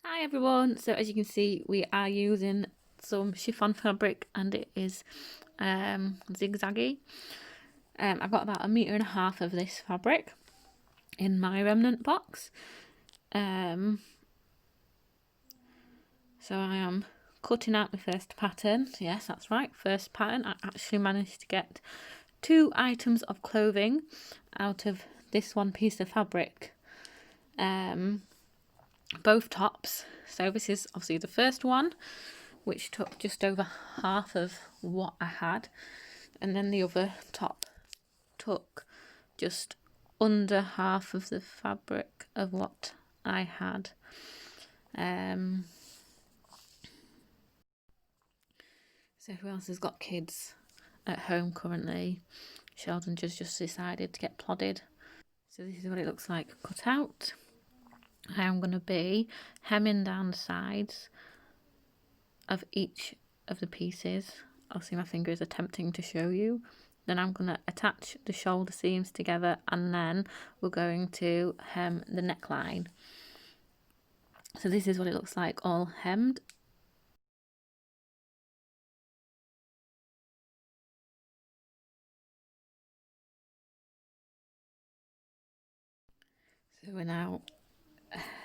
Hi everyone, so as you can see we are using some chiffon fabric and it is zigzaggy. I've got about 1.5 meters of this fabric in my remnant box. So I am cutting out the first pattern. Yes, that's right, first pattern. I actually managed to get 2 items of clothing out of this one piece of fabric. Both tops. So this is obviously the first one, which took just over half of what I had, and then the other top took just under half of the fabric of what I had. So who else has got kids at home currently? Sheldon just decided to get plodded. So this is what it looks like cut out. I am going to be hemming down the sides of each of the pieces. I'll see my finger is attempting to show you. Then I'm going to attach the shoulder seams together and then we're going to hem the neckline. So this is what it looks like all hemmed. So we're now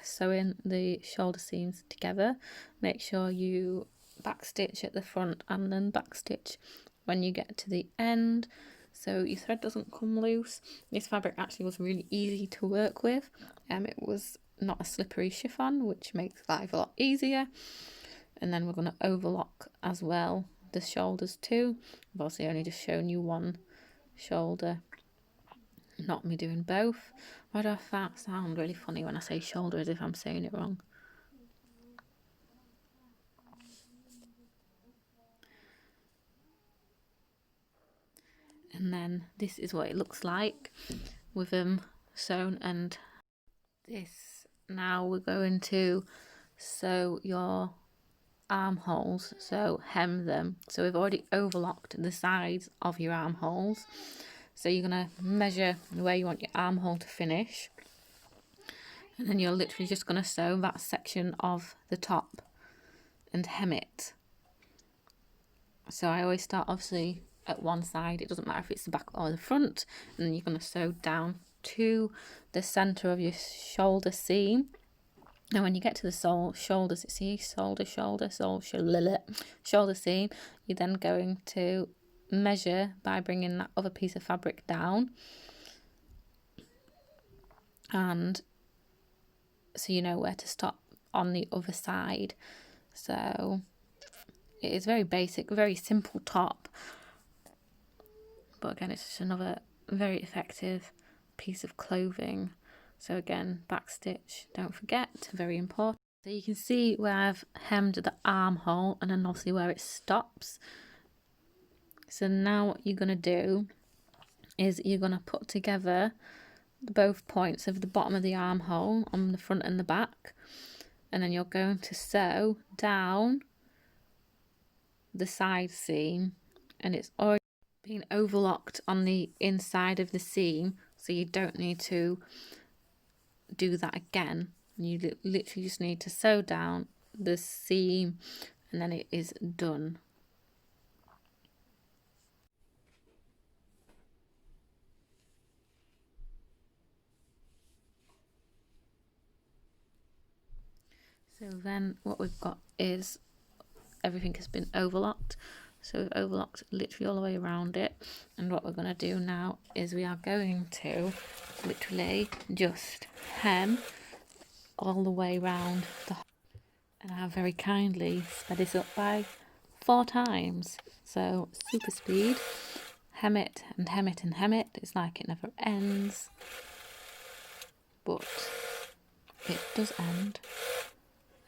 sewing the shoulder seams together. Make sure you backstitch at the front and then backstitch when you get to the end so your thread doesn't come loose. This fabric actually was really easy to work with. It was not a slippery chiffon, which makes life a lot easier. And then we're going to overlock as well the shoulders too. I've obviously only just shown you one shoulder, not me doing both. Why do I sound really funny when I say shoulder as if I'm saying it wrong? And then this is what it looks like with them sewn. And this, now we're going to sew your armholes, so hem them. So we've already overlocked the sides of your armholes, so you're going to measure where you want your armhole to finish, and then you're literally just going to sew that section of the top and hem it. So I always start obviously at one side, it doesn't matter if it's the back or the front, and then you're going to sew down to the center of your shoulder seam. And when you get to the shoulders, see, shoulder seam, you're then going to measure by bringing that other piece of fabric down, and so you know where to stop on the other side. So it is very basic, very simple top, but again it's just another very effective piece of clothing. So again, backstitch, don't forget, very important. So you can see where I've hemmed the armhole and then obviously where it stops. So now what you're going to do is you're going to put together both points of the bottom of the armhole on the front and the back, and then you're going to sew down the side seam, and it's already been overlocked on the inside of the seam, so you don't need to do that again. You literally just need to sew down the seam and then it is done. So then what we've got is everything has been overlocked. So we've overlocked literally all the way around it, and what we're going to do now is we are going to literally just hem all the way around the, and I have very kindly sped this up by 4 times, so super speed. Hem it and hem it and hem it. It's like it never ends, but it does end.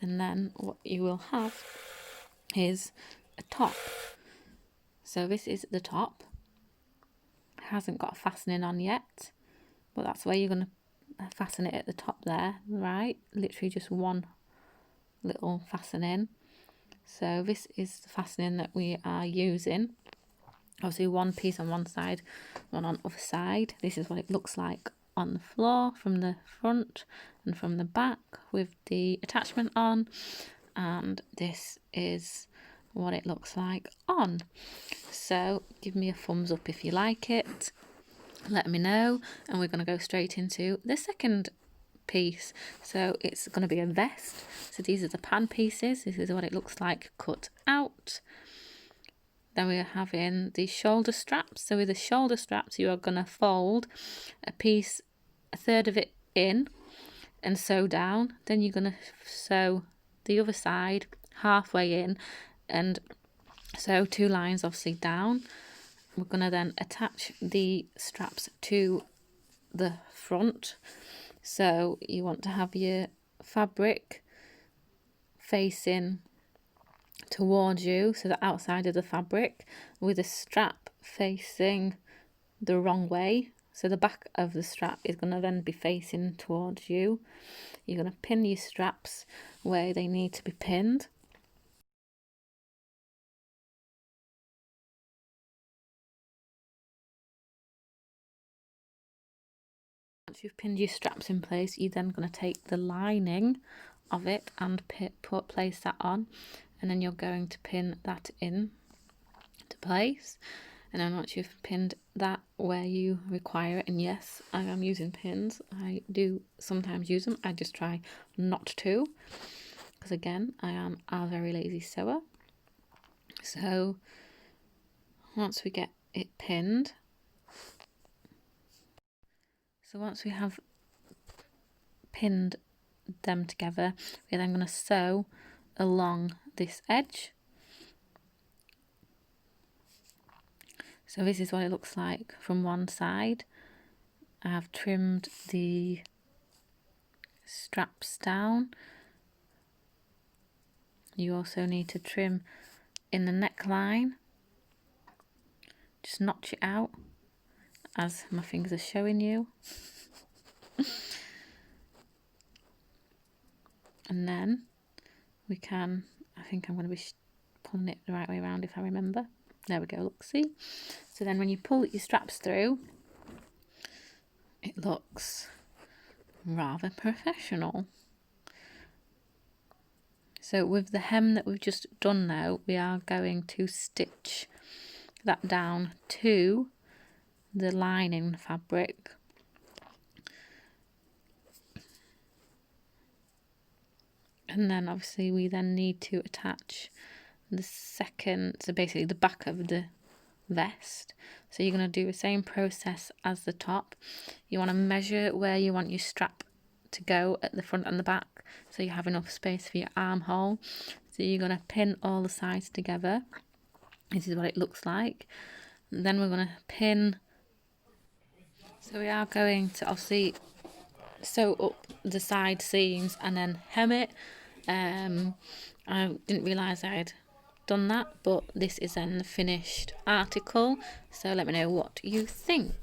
And then what you will have is a top. So this is the top. It hasn't got a fastening on yet, but that's where you're going to fasten it at the top there, right? Literally just one little fastening. So this is the fastening that we are using. Obviously one piece on one side, one on the other side. This is what it looks like on the floor from the front, and from the back with the attachment on, and this is what it looks like on. So give me a thumbs up if you like it, let me know, and we're going to go straight into the second piece. So it's going to be a vest. So these are the pan pieces. This is what it looks like cut out. Then we're having the shoulder straps. So with the shoulder straps, you are going to fold a piece, a third of it in and sew down. Then you're going to sew the other side halfway in and sew 2 lines obviously down. We're going to then attach the straps to the front. So you want to have your fabric facing towards you, so the outside of the fabric, with the strap facing the wrong way. So the back of the strap is going to then be facing towards you. You're going to pin your straps where they need to be pinned. Once you've pinned your straps in place, you're then going to take the lining of it and place that on, and then you're going to pin that in to place. And then once you've pinned that where you require it, and yes, I am using pins, I do sometimes use them, I just try not to, because again, I am a very lazy sewer. So once we get it pinned, so once we have pinned them together, we're then going to sew along this edge. So this is what it looks like from one side. I have trimmed the straps down. You also need to trim in the neckline. Just notch it out as my fingers are showing you. And then we can, I think I'm going to be pulling it the right way around if I remember. There we go, look, see? So then when you pull your straps through, it looks rather professional. So with the hem that we've just done now, we are going to stitch that down to the lining fabric. And then obviously we then need to attach the second, so basically the back of the vest. So you're going to do the same process as the top. You want to measure where you want your strap to go at the front and the back, so you have enough space for your armhole. So you're going to pin all the sides together. This is what it looks like. And then we're going to pin, so we are going to obviously sew up the side seams and then hem it. I didn't realise I'd done that, but this is then the finished article, so let me know what you think.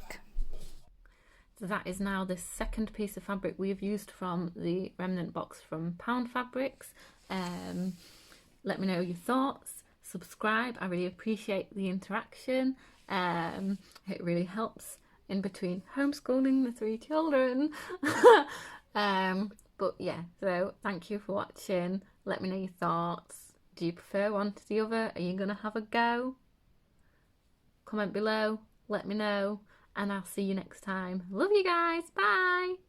So that is now the second piece of fabric we've used from the remnant box from Pound Fabrics. Let me know your thoughts, subscribe, I really appreciate the interaction. It really helps in between homeschooling the 3 children. But yeah, so thank you for watching. Let me know your thoughts. Do you prefer one to the other? Are you going to have a go? Comment below, let me know, and I'll see you next time. Love you guys, bye!